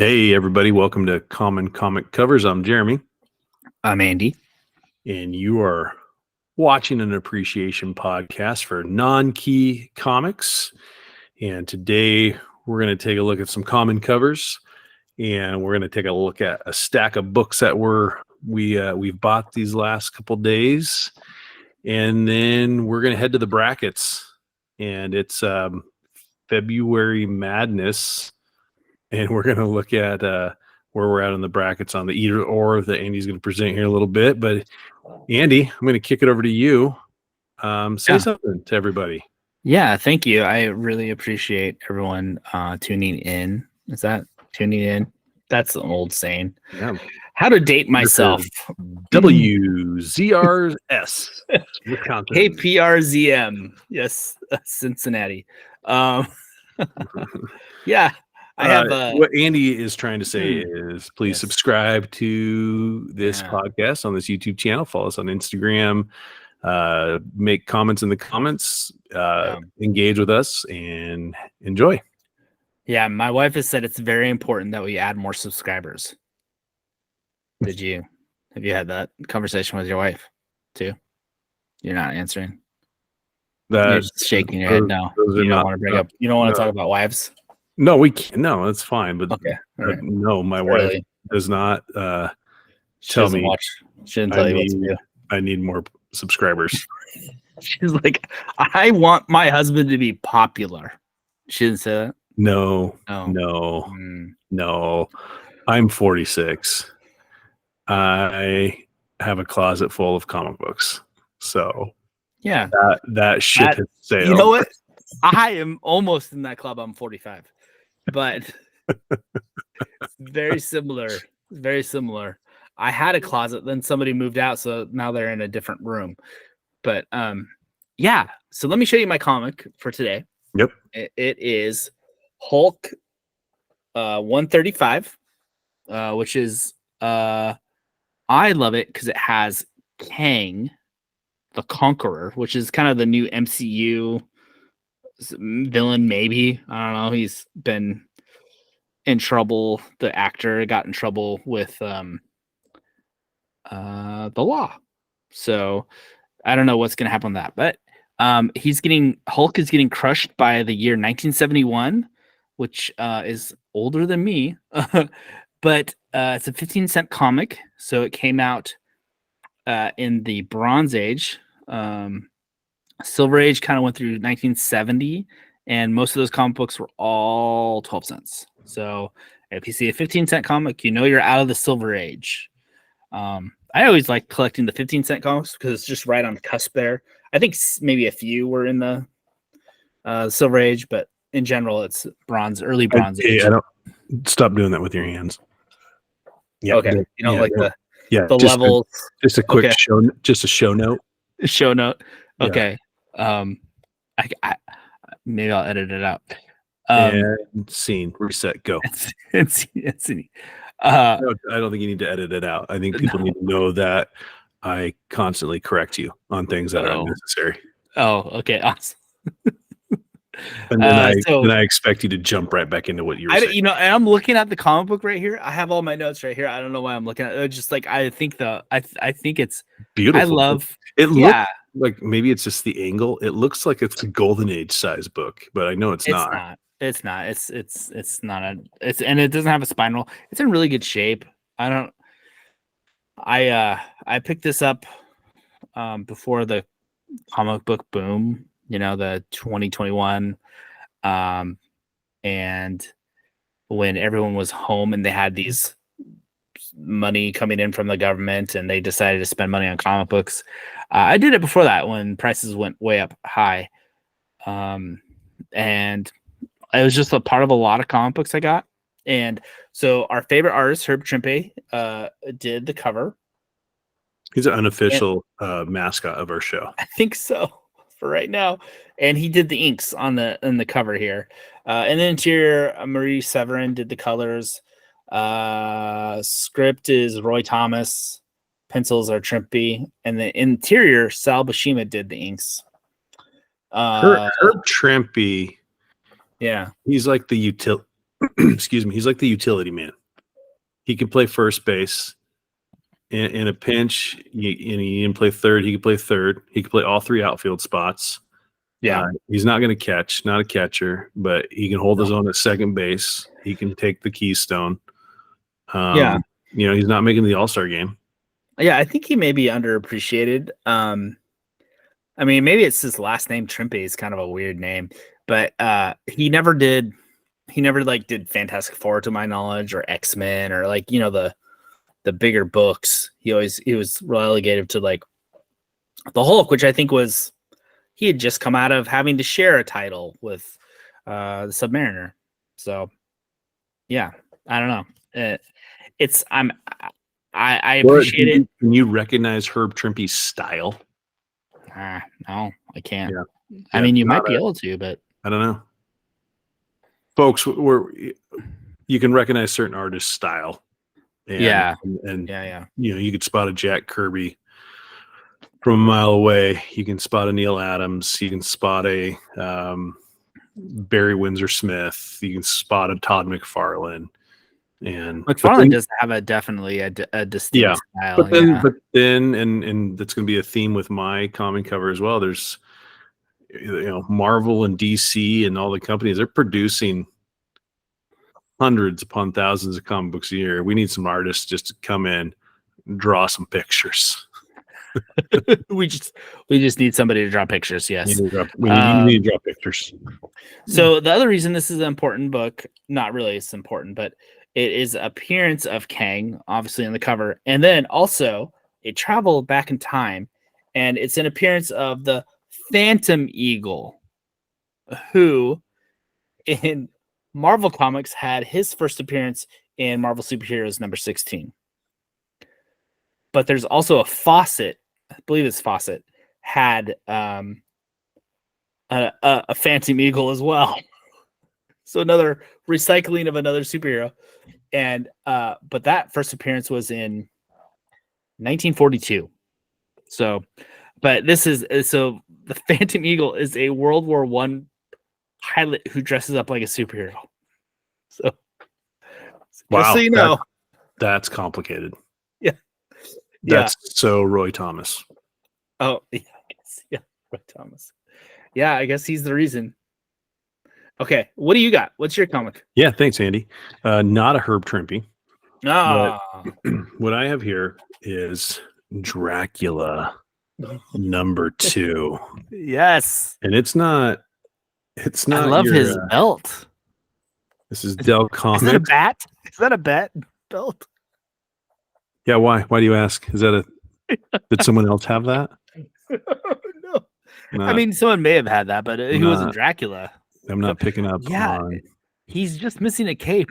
Hey, everybody. Welcome to Common Comic Covers. I'm Jeremy, I'm Andy. and you are watching an appreciation podcast for non-key comics. And today we're going to take a look at some common covers, and we're going to take a look at a stack of books that we've bought these last couple days. And then we're going to head to the brackets, and it's February Madness. And we're going to look at where we're at on the brackets on the either or that Andy's going to present here in a little bit. But Andy, I'm going to kick it over to you. Say something to everybody. Yeah, thank you. I really appreciate everyone tuning in. Is that tuning in? That's an old saying. Yeah. How to date myself. WZRS. KPRZM. Yes, Cincinnati. Yeah. I have what Andy is trying to say is please subscribe to this podcast on this YouTube channel. Follow us on Instagram. Make comments in the comments. Engage with us and enjoy. Yeah, my wife has said it's very important that we add more subscribers. Have you had that conversation with your wife too? You're not answering. You're just shaking your head. No, you don't want to bring up. You don't want to talk about wives. No, we can't. No, that's fine. But, okay. But no, my wife does not tell me. She didn't tell you what to do. I need more subscribers. She's like, I want my husband to be popular. She didn't say that. No. I'm 46. I have a closet full of comic books. So yeah, that shit has sailed. You know what? I am almost in that club. I'm 45, but very similar. Very similar. I had a closet, then somebody moved out, so now they're in a different room. But yeah. So let me show you my comic for today. Yep. It is Hulk 135, which is I love it because it has Kang the Conqueror, which is kind of the new MCU villain, maybe. I don't know. He's been in trouble. The actor got in trouble with the law. So I don't know what's going to happen with that. But Hulk is getting crushed by the year 1971, which is older than me. But it's a 15-cent comic. So it came out in the Bronze Age. Silver Age kind of went through 1970, and most of those comic books were all 12 cents. So if you see a 15-cent comic, you know you're out of the Silver Age. I always like collecting the 15-cent comics because it's just right on the cusp there. I think maybe a few were in the Silver Age, but in general, it's early Bronze Age. I don't stop doing that with your hands. Yeah. Okay. You know, the just levels. Just a quick show note. Show note. Okay. I maybe I'll edit it out. And scene reset go. and scene. I don't think you need to edit it out. I think people need to know that I constantly correct you on things that are unnecessary. Oh, okay, awesome. And then I expect you to jump right back into what you're saying. You know, and I'm looking at the comic book right here. I have all my notes right here. I don't know why I'm looking at it. Just like I think it's beautiful. I love it. Looks like maybe it's just the angle. It looks like it's a Golden Age size book, but I know it's not. It's not. It's not and it doesn't have a spinal. It's in really good shape. I picked this up before the comic book boom, you know, the 2021 and when everyone was home and they had these money coming in from the government and they decided to spend money on comic books. I did it before that when prices went way up high. And it was just a part of a lot of comic books I got. And so our favorite artist, Herb Trimpe, did the cover. He's an unofficial mascot of our show. I think so for right now. And he did the inks on the cover here. In the interior, Marie Severin did the colors. Script is Roy Thomas. Pencils are Trimpe. And the interior, Sal Buscema did the inks. Herb Trimpe. Yeah. He's like the excuse me, he's like the utility man. He can play first base in a pinch, and he can play third. He can play third. He can play all three outfield spots. Yeah. He's not going to catch, not a catcher, but he can hold his own at second base. He can take the keystone. Yeah. He's not making the All-Star game. Yeah, I think he may be underappreciated. I mean, maybe it's his last name. Trimpe is kind of a weird name, but he never did Fantastic Four to my knowledge, or X-Men, or like, the bigger books. He was relegated to like the Hulk, which I think he had just come out of having to share a title with the Submariner. So yeah, I don't know. I appreciate it. Can you recognize Herb Trimpe's style? No, I can't. Yeah. I mean, you might be able to, but I don't know. Folks, you can recognize certain artists' style. And you could spot a Jack Kirby from a mile away. You can spot a Neil Adams. You can spot a Barry Windsor Smith. You can spot a Todd McFarlane. And McFarlane does have definitely a distinct style. But then, and that's going to be a theme with my comic cover as well. There's, Marvel and DC and all the companies, they're producing hundreds upon thousands of comic books a year. We need some artists just to come in, draw some pictures. we just need somebody to draw pictures. Yes, we need to draw pictures. So the other reason this is an important book, not really it's important, but it is appearance of Kang, obviously on the cover, and then also a travel back in time, and it's an appearance of the Phantom Eagle, who in Marvel Comics had his first appearance in Marvel Superheroes number 16. But there's also a Fawcett, I believe it's Fawcett, had a Phantom Eagle as well. So another recycling of another superhero. And but that first appearance was in 1942. So, but so the Phantom Eagle is a World War I pilot who dresses up like a superhero. So, wow, just so you know, that's complicated. Yeah, that's so Roy Thomas. Oh, yeah, Roy Thomas. Yeah, I guess he's the reason. Okay, what do you got? What's your comic? Yeah, thanks, Andy. Not a Herb Trimpe. Ah, what I have here is Dracula number 2. Yes, and it's not. I love his belt. This is Dell Comics. Is that a bat? Is that a bat belt? Yeah. Why? Why do you ask? Is that did someone else have that? No. I mean, someone may have had that, but he wasn't Dracula. I'm not picking up. Yeah, he's just missing a cape.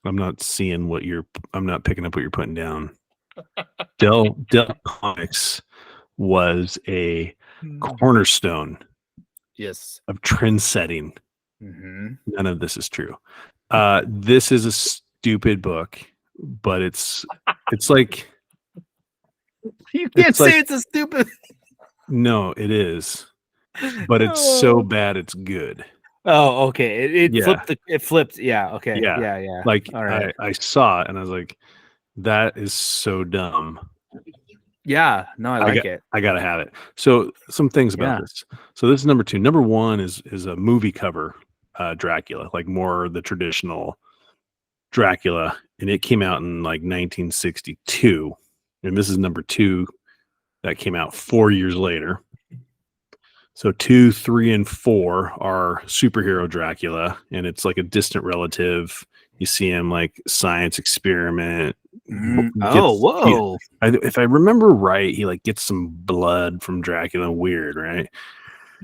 I'm not seeing I'm not picking up what you're putting down. Dell Comics was a cornerstone. Yes. Of trend setting. Mm-hmm. None of this is true. This is a stupid book, but it's like you can't say it's a stupid. No, it is, but it's so bad it's good. Oh, okay. It flipped. Yeah. Okay. Yeah. Like, all right. I saw it and I was like, that is so dumb. Yeah. No, I like it. I gotta have it. So some things about this. So this is number 2. Number 1 is a movie cover Dracula, like more the traditional Dracula, and it came out in like 1962. And this is number 2 that came out 4 years later. So 2, 3, and 4 are superhero Dracula, and it's like a distant relative. You see him like science experiment. Whoa! If I remember right, he like gets some blood from Dracula. Weird, right?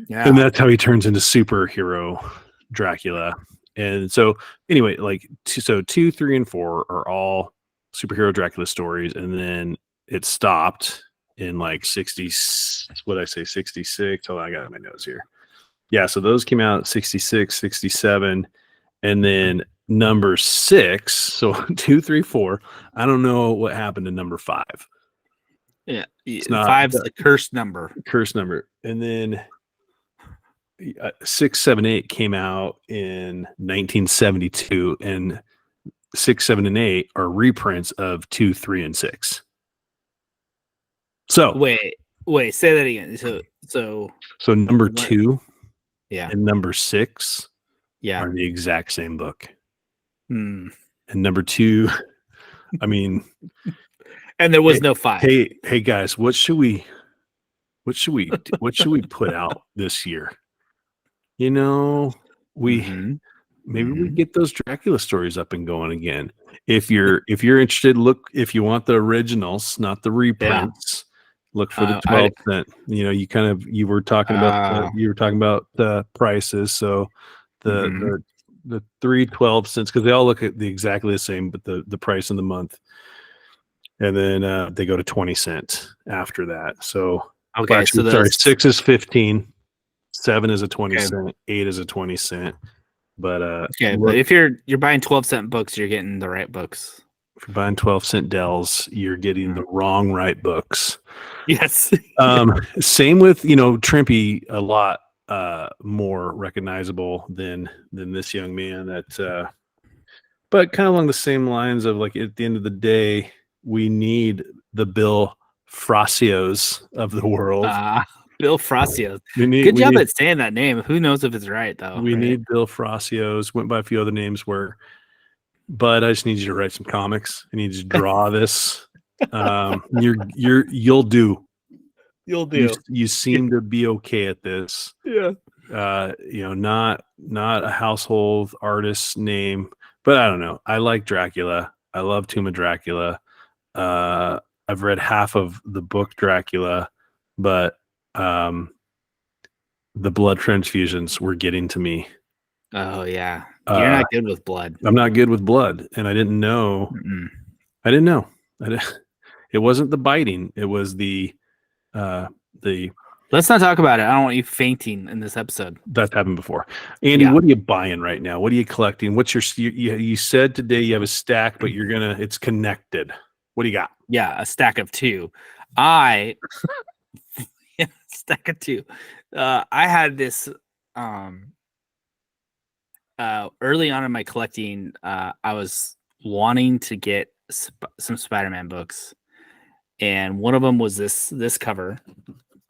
Yeah. And that's how he turns into superhero Dracula. And so anyway, like 2, 3, and 4 are all superhero Dracula stories, and then it stopped in like 66. Oh, I got my notes here. Yeah, so those came out 66, 67, and then number 6. So 2, 3, 4. I don't know what happened to number 5. Yeah, 5's the cursed number. Cursed number, and then 6, 7, 8 came out in 1972, and 6, 7, and 8 are reprints of 2, 3, and 6. So Wait, say that again. So number what? 2 Yeah, and number 6 yeah. are the exact same book. Hmm. And number 2, I mean, And there was no 5. hey guys, what should we put out this year? You know, we Mhm. maybe we Mhm. get those Dracula stories up and going again. If you're interested, if you want the originals, not the Yeah. reprints, look for the I 12 cent. You were talking about the prices. So Mhm. the 3 12 cents, because they all look at exactly the same, but the price in the month. And then they go to 20 cents after that. So Okay, so actually, sorry, those 6 is 15, 7 is a 20 okay, cent, 8 is a 20 cent. But okay, but look, if you're buying 12-cent books, you're getting the right books. if you're buying 12-cent Dells, you're getting the Mm. wrong right books. Yes. Same with, Trimpe, a lot more recognizable than this young man but kind of along the same lines of, like, at the end of the day, we need the Bill Frasios of the world. Bill Frasio. We need Good we job need at saying that name. Who knows if it's right though, we right? need Bill Frasios. Went by a few other names but I just need you to write some comics. I need you to draw this. You'll do. You'll You do. you seem to be okay at this. Yeah. Not a household artist name, but I don't know. I like Dracula. I love Tomb of Dracula. I've read half of the book Dracula, but the blood transfusions were getting to me. Oh yeah. You're not good with blood. I'm not good with blood, and I didn't know. Mm-mm. I didn't know. It wasn't the biting. It was the Let's not talk about it. I don't want you fainting in this episode. that's happened before. Andy, Yeah. what are you buying right now? What are you collecting? What's you said today you have a stack, but it's connected. What do you got? Yeah, a stack of 2. Stack of 2. I had this early on in my collecting. I was wanting to get some Spider-Man books, and one of them was this cover.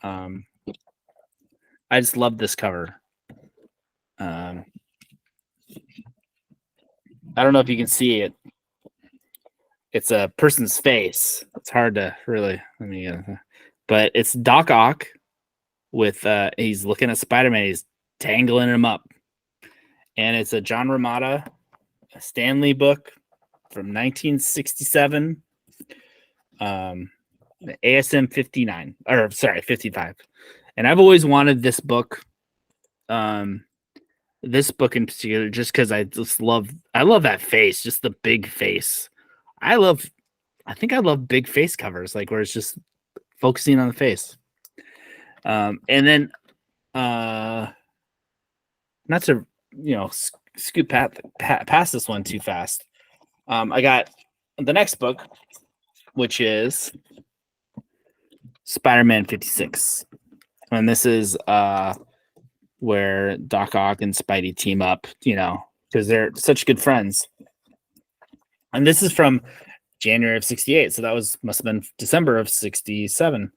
I just love this cover. I don't know if you can see it. It's a person's face. It's hard to really. But it's Doc Ock with he's looking at Spider-Man. He's tangling him up, and it's a John Romita Stanley book from 1967. ASM 59, or sorry, 55. And I've always wanted this book. This book in particular, just because I love that face, just the big face. I think I love big face covers, like where it's just focusing on the face. And then not to scoot past this one too fast. I got the next book, which is Spider-Man 56, and this is where Doc Ock and Spidey team up, because they're such good friends. And this is from January of 68, so that must have been December of 67.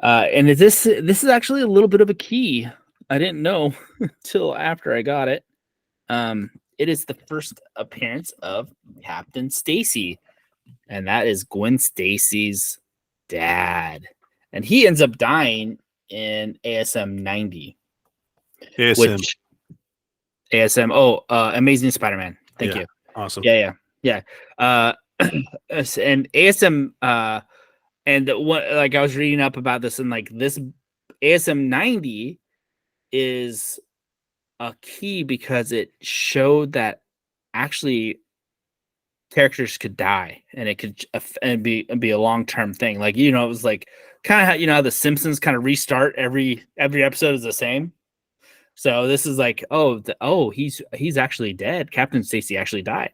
And this is actually a little bit of a key. I didn't know until after I got it. It is the first appearance of Captain Stacy, and that is Gwen Stacy's dad. And he ends up dying in ASM 90. ASM. Which ASM, Amazing Spider-Man. Thank you. Awesome. Yeah. And ASM, and what, like, I was reading up about this, and like this ASM 90 is a key because it showed that actually characters could die, and it could be a long-term thing. Like, it was like kind of how, how the Simpsons kind of restart every episode is the same. So this is like, he's actually dead. Captain Stacy actually died.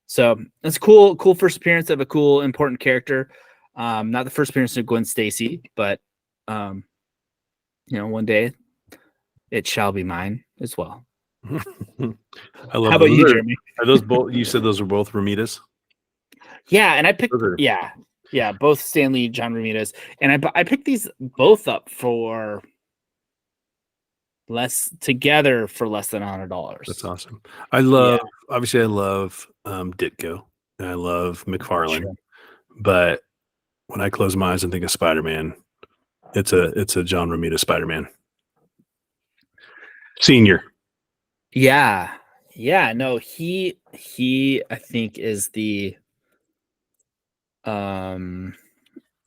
So it's cool first appearance of a cool important character. Not the first appearance of Gwen Stacy, but one day It Shall Be Mine as well. I How love about those. you, Jeremy? Are those both? You said those are both Romitas? Yeah, and I picked Those are- yeah, both Stanley, John Romita's, and I picked these both up for less together for less than $100. That's awesome. I love Ditko and I love McFarlane, Sure. but when I close my eyes and think of Spider-Man, it's a John Romita Spider-Man. Senior. Yeah. Yeah, no, he I think is the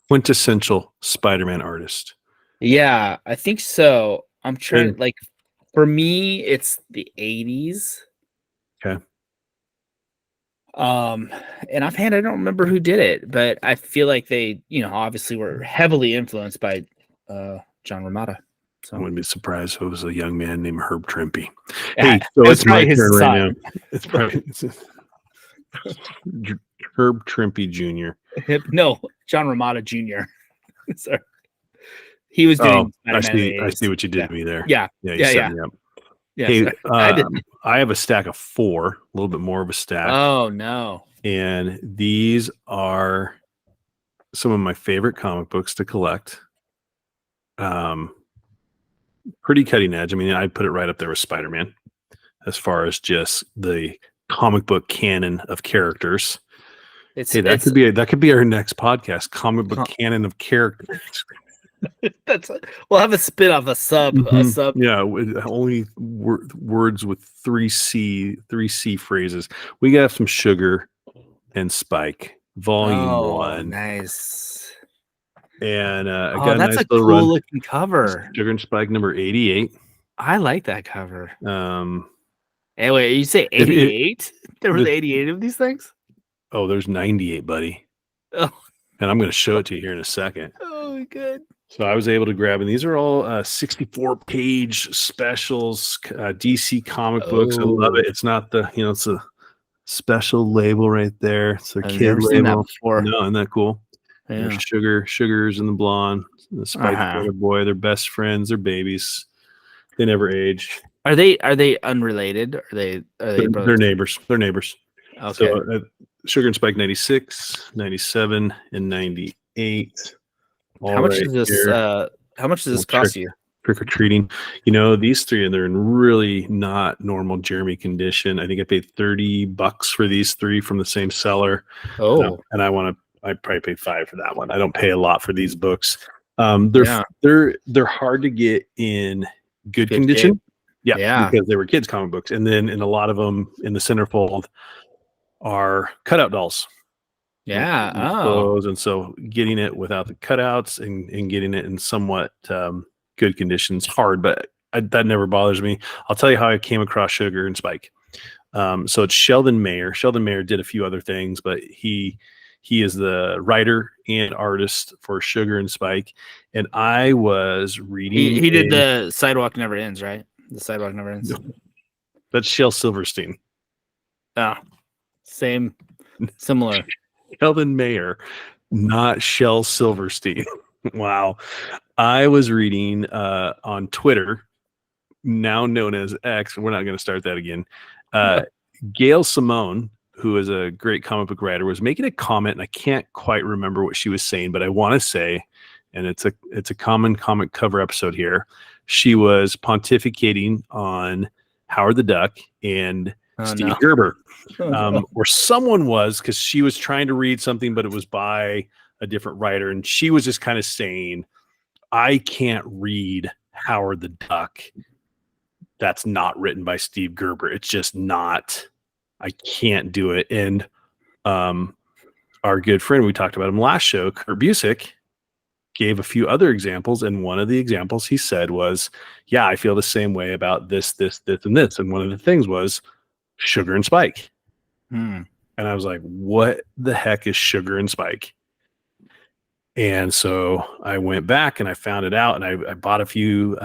Quintessential Spider-Man artist. yeah, I think so. I'm trying like for me it's the 80s. Okay. And offhand I don't remember who did it, but I feel like they, obviously were heavily influenced by John Romita. So I wouldn't be surprised if it was a young man named Herb Trimpe. yeah, Hey, so it's my probably his turn right son. now. It's probably Herb Trimpe Jr. No, John Romita Jr. Sorry. He was doing I Spider-Man in the see 80s. what you did to me there. Yeah. You set me up. Yeah, Hey, sorry. I have a stack of 4, a little bit more of a stack. Oh no. And these are some of my favorite comic books to collect. Pretty cutting edge. I mean, I'd put it right up there with Spider-Man as far as just the comic book canon of characters. That could be our next podcast, comic book canon of characters. We'll have a spin-off, a sub. Yeah, only words with 3C phrases. We got some Sugar and Spike, Volume 1. Nice. And that's a cool looking cover. Sugar and Spike number 88. I like that cover. Hey, wait, you say 88? There was 88 of these things? Oh, there's 98, buddy. Oh. And I'm going to show it to you here in a second. Oh, good. So I was able to grab, and these are all 64-page specials, DC comic books. I love it. It's not it's a special label right there. It's a kid label. No, isn't that cool? Yeah. Sugars and the blonde, the Spike boy. They're best friends. They're babies. They never age. Are they unrelated? Are they they're neighbors. They're neighbors. Okay. So Sugar and Spike 96, 97, and 98. How much does this cost you? Trick or treating. These 3, and they're in really not normal Jeremy condition. I think I paid $30 for these 3 from the same seller. Oh, and I probably paid $5 for that one. I don't pay a lot for these books. They're hard to get in good condition. Yeah, because they were kids' comic books, and then in a lot of them in the centerfold are cutout dolls. Yeah. And so getting it without the cutouts and getting it in somewhat good conditions hard, but that never bothers me. I'll tell you how I came across Sugar and Spike. So it's Sheldon Mayer. Sheldon Mayer did a few other things, but he is the writer and artist for Sugar and Spike. And I was reading. He did the Sidewalk Never Ends, right? The Sidewalk Never Ends. That's Shel Silverstein. Oh, similar. Sheldon Mayer, not Shel Silverstein. Wow. I was reading on Twitter, now known as X. We're not going to start that again. Gail Simone, who is a great comic book writer, was making a comment, and I can't quite remember what she was saying, but I want to say, and it's a common comic cover episode here. She was pontificating on Howard the Duck and Steve Gerber, or someone was, because she was trying to read something, but it was by a different writer, and she was just kind of saying, I can't read Howard the Duck that's not written by Steve Gerber. It's just not, I can't do it. And our good friend, we talked about him last show, Kurt Busiek, gave a few other examples, and one of the examples he said was, yeah, I feel the same way about this, and this. And one of the things was Sugar and Spike. And I was like, what the heck is Sugar and Spike? And so I went back and I found it out, and I bought a few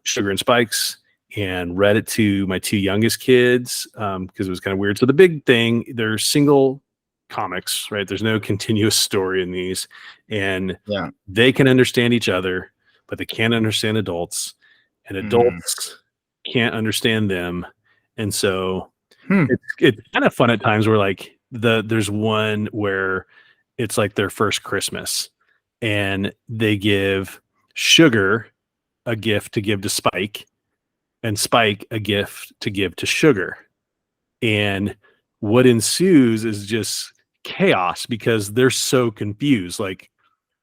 Sugar and Spikes and read it to my 2 youngest kids because it was kind of weird. So the big thing, they're single comics, right? There's no continuous story in these, and they can understand each other, but they can't understand adults. And adults can't understand them. And so Hmm. it's kind of fun at times where like there's one where it's like their first Christmas and they give Sugar a gift to give to Spike and Spike a gift to give to Sugar. And what ensues is just chaos because they're so confused. Like,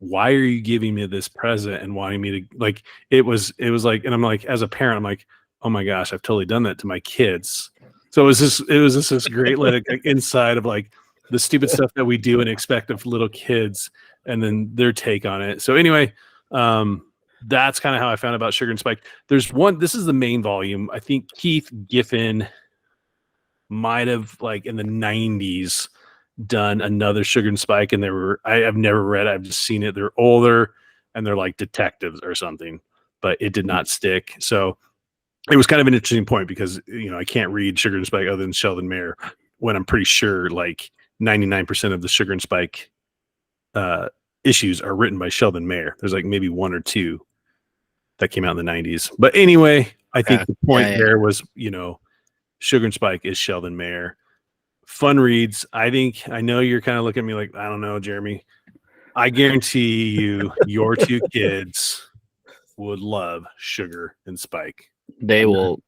why are you giving me this present and wanting me to like it was like, and I'm like, as a parent, I'm like, oh my gosh, I've totally done that to my kids. So it was just this great like inside of like the stupid stuff that we do and expect of little kids and then their take on it. So anyway, that's kind of how I found out about Sugar and Spike. There's one, this is the main volume. I think Keith Giffen might have like in the 90s done another Sugar and Spike, and I've never read it. I've just seen it. They're older and they're like detectives or something, but it did not stick. So it was kind of an interesting point because, you know, I can't read Sugar and Spike other than Sheldon Mayer when I'm pretty sure like 99% of the Sugar and Spike issues are written by Sheldon Mayer. There's like maybe one or two that came out in the 90s. But anyway, I think the point there was, you know, Sugar and Spike is Sheldon Mayer. Fun reads. I know you're kind of looking at me like, I don't know, Jeremy. I guarantee you, your two kids would love Sugar and Spike. They will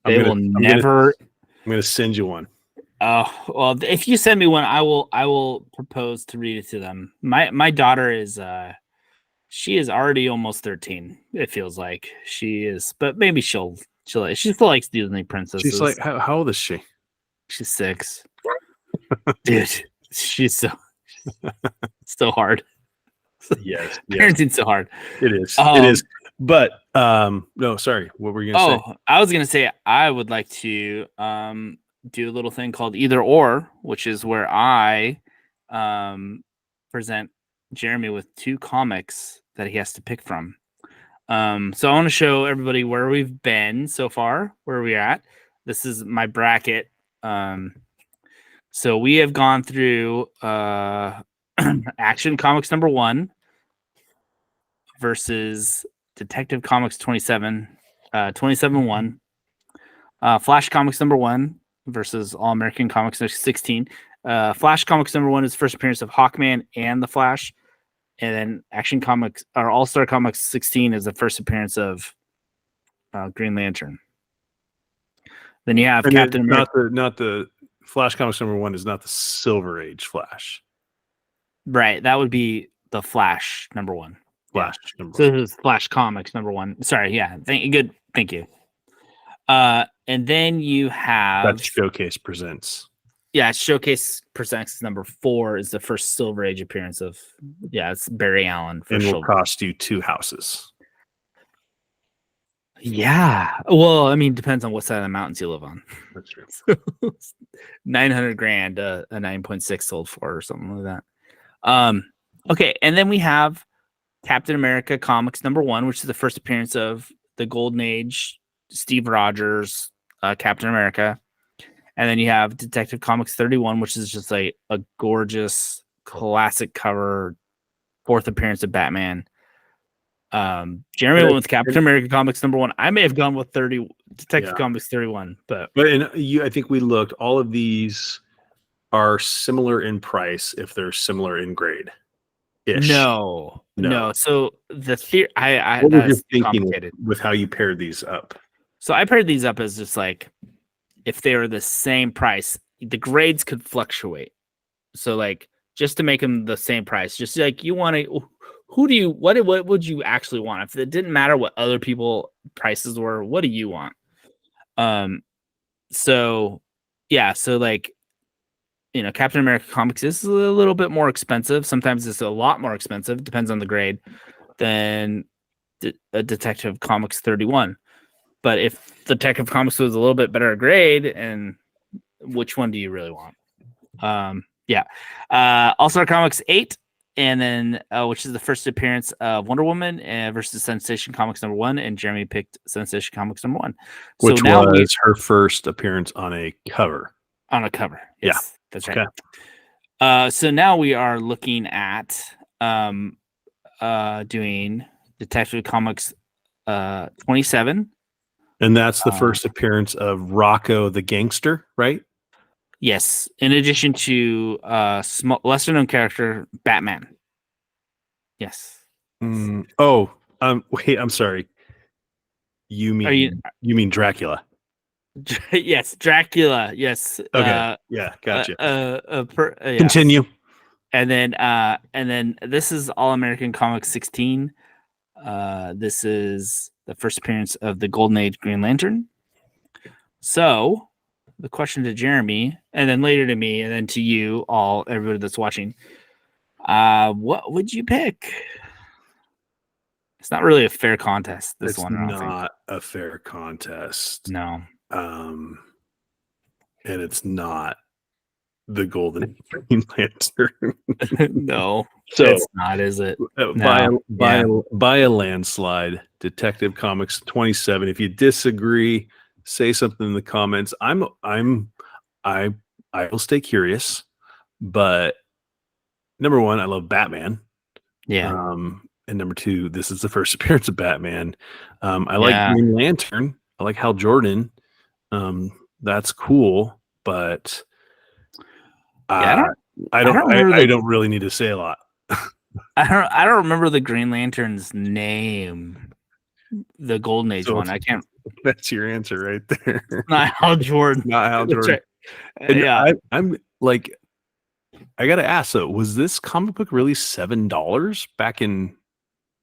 never. I'm going to send you one. Oh, well, if you send me one, I will propose to read it to them. My daughter is she is already almost 13. It feels like she is, but maybe she still likes Disney princesses. She's like, how old is she? She's 6. Dude, she's so hard. Yes, parenting's so hard. It is. It is. But no, sorry. What were you gonna say? I was gonna say I would like to do a little thing called Either Or, which is where I present Jeremy with 2 comics that he has to pick from. So I want to show everybody where we've been so far, where we're at. This is my bracket. So we have gone through Action Comics number 1 versus Detective Comics 27-1. Flash Comics number 1 versus All American Comics 16. Flash Comics number 1 is the first appearance of Hawkman and the Flash. And then Action Comics or All Star Comics 16 is the first appearance of Green Lantern. Then you have Captain America. Not the Flash Comics number 1 is not the Silver Age Flash. Right. That would be the Flash number 1. Flash. Yeah. So this is Flash Comics number 1. Sorry. Yeah. Thank you. And then you have that Showcase presents. Yeah, Showcase presents number 4 is the first Silver Age appearance of it's Barry Allen. And will cost you 2 houses. Yeah. Well, I mean, depends on what side of the mountains you live on. That's true. $900,000 a 9.6 sold for or something like that. Okay, and then we have Captain America Comics number 1, which is the first appearance of the Golden Age Steve Rogers Captain America. And then you have Detective Comics 31, which is just a gorgeous classic cover, 4th appearance of Batman. Jeremy went with Captain America Comics number 1. I may have gone with Detective Comics 31, but I think we looked. All of these are similar in price if they're similar in grade. No. So the theory, what was your thinking with how you paired these up? So I paired these up as just like if they were the same price, the grades could fluctuate. So like just to make them the same price, just like you want to. What would you actually want? If it didn't matter what other people prices were, what do you want? So like, you know, Captain America Comics is a little bit more expensive. Sometimes it's a lot more expensive. Depends on the grade than a Detective Comics 31. But if Detective Comics was a little bit better grade, and which one do you really want? All-Star Comics 8. And then, which is the first appearance of Wonder Woman versus Sensation Comics number 1, and Jeremy picked Sensation Comics number 1, which was her first appearance on a cover. On a cover, yes, that's right. Okay. So now we are looking at doing Detective Comics 27 And that's the first appearance of Rocco the Gangster, right? Yes. In addition to lesser known character, Batman. Yes. Wait, I'm sorry. You mean Dracula? Yes, Dracula. Yes. Okay. Yeah, gotcha. Yes. Continue. And then this is All American Comics 16. This is the first appearance of the Golden Age Green Lantern. So the question to Jeremy, and then later to me, and then to you all, everybody that's watching, what would you pick? It's not really a fair contest. This one, I don't think. Not a fair contest. No. And it's not the Golden Green Lantern. No, so it's not, is it? By a landslide, Detective Comics 27. If you disagree, say something in the comments. I will stay curious, but number one, I love Batman. Yeah. And number two, this is the first appearance of Batman. I like Green Lantern. I like Hal Jordan. That's cool, but I don't really need to say a lot. I don't remember the Green Lantern's name. The Golden Age one. I can't. That's your answer right there. Not Hal Jordan. Not Hal Jordan. Right. Yeah. I'm like, I gotta ask though, was this comic book really $7 back in?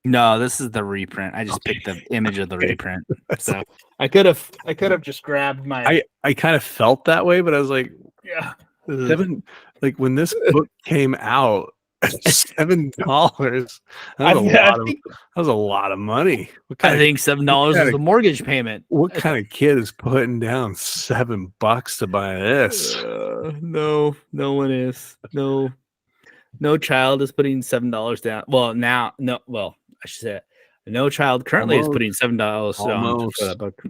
No, this is the reprint. I just picked the image of the reprint. So I could have just grabbed my. I kind of felt that way, but I was like, yeah, like when this book came out, $7. That was a lot of money. I think $7 is the mortgage payment. What kind of kid is putting down $7 to buy this? No one is. No child is putting $7 down. Well, now, no. Well, I should say, no child currently is putting $7 down for that book.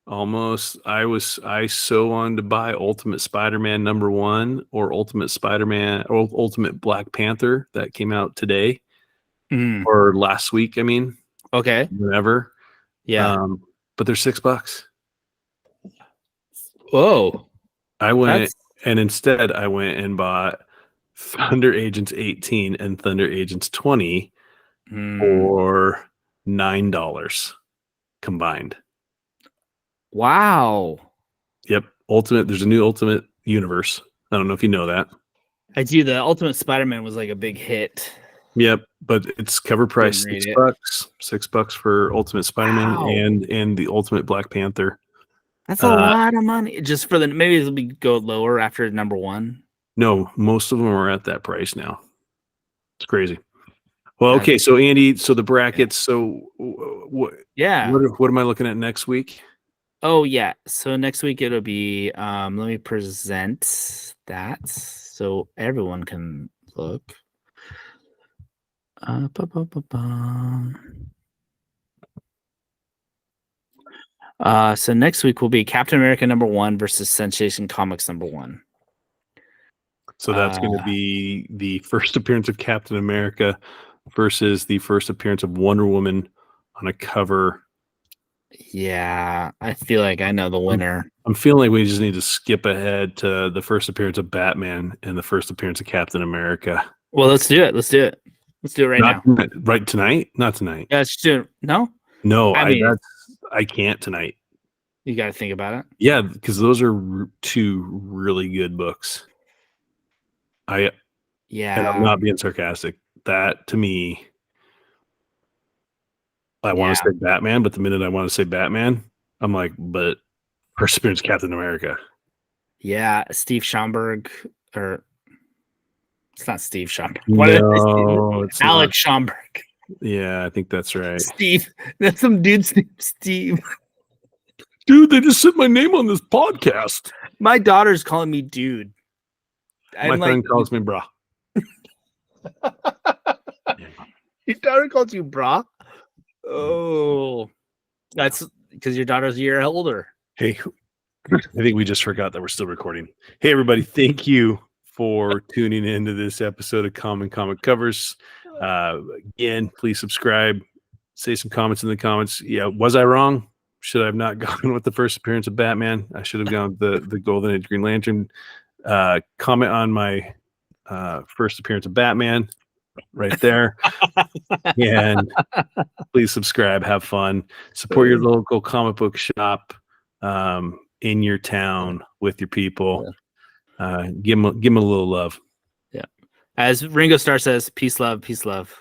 Almost. I so wanted to buy Ultimate Spider-Man #1 or Ultimate Spider-Man or Ultimate Black Panther that came out today or last week. I mean, okay, whatever. Yeah, but they're $6. Whoa! And instead I went and bought Thunder Agents 18 and Thunder Agents 20 for $9 combined. Wow. Yep. There's a new Ultimate Universe. I don't know if you know that. I do. The Ultimate Spider-Man was like a big hit. Yep, but it's cover price $6. $6 for Ultimate Spider-Man and the Ultimate Black Panther. That's a lot of money. Just for maybe it'll go lower after #1. No, most of them are at that price now. It's crazy. Well, okay, so Andy, so the brackets. So what? Yeah. What am I looking at next week? Oh yeah. So next week it'll be. Let me present that so everyone can look. So next week will be Captain America #1 versus Sensation Comics #1. So that's going to be the first appearance of Captain America versus the first appearance of Wonder Woman on a cover. Yeah, I feel like I know the winner. I'm feeling like we just need to skip ahead to the first appearance of Batman and the first appearance of Captain America. Well, let's do it. Let's do it right now. Right tonight? Not tonight. Yeah, let's do it. No? No, I can't tonight. You got to think about it. Yeah, because those are two really good books. And I'm not being sarcastic. That to me, I want to say Batman, but the minute I want to say Batman, I'm like, but first appearance Captain America. Yeah, Steve Schomburg, or it's not Steve Schomburg. No, it's Alex Schomburg. Yeah, I think that's right. Steve, that's some dude, Steve. Dude, they just said my name on this podcast. My daughter's calling me dude. My friend calls me brah. Your daughter calls you brah? Oh, that's because your daughter's a year older. Hey, I think we just forgot that we're still recording. Hey, everybody. Thank you for tuning into this episode of Common Comic Covers. Again, please subscribe. Say some comments in the comments. Yeah, was I wrong? should I have not gone with the first appearance of Batman? I should have gone with the Golden Age Green Lantern. Comment on my first appearance of Batman right there. And please subscribe, have fun, support your local comic book shop in your town with your people. Give them a little love. Yeah. As Ringo Starr says, peace, love, peace, love.